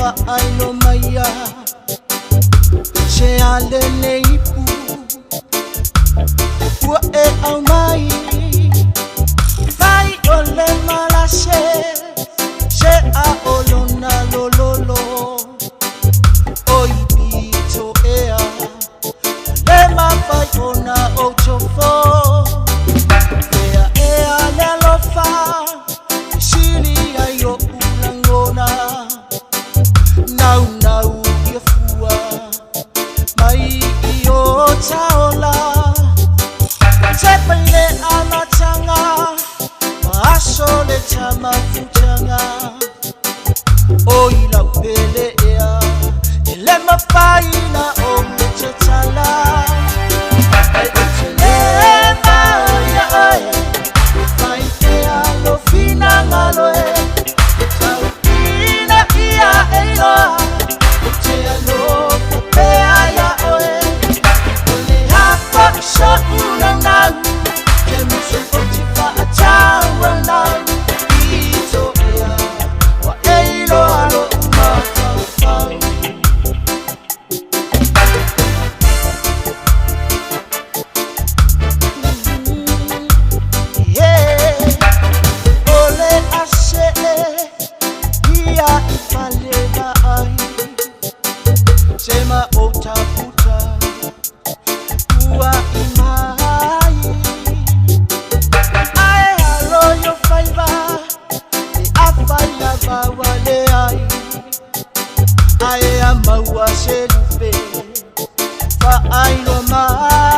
fa ai no maya che ale nei pu wa e au mai fai ole mala she a olona lololo oi bito ea le ma fai ona ocho fo ea le lo fa shili ayo ulangona now yefua mai io chaola tepele amachanga maasole chama fuchanga oi la pele ea ele mafaina o mchala Sema utakuta kuwa imai ae halo yo faiba ni afanya bawale ae amawa shelufe fa ailo mai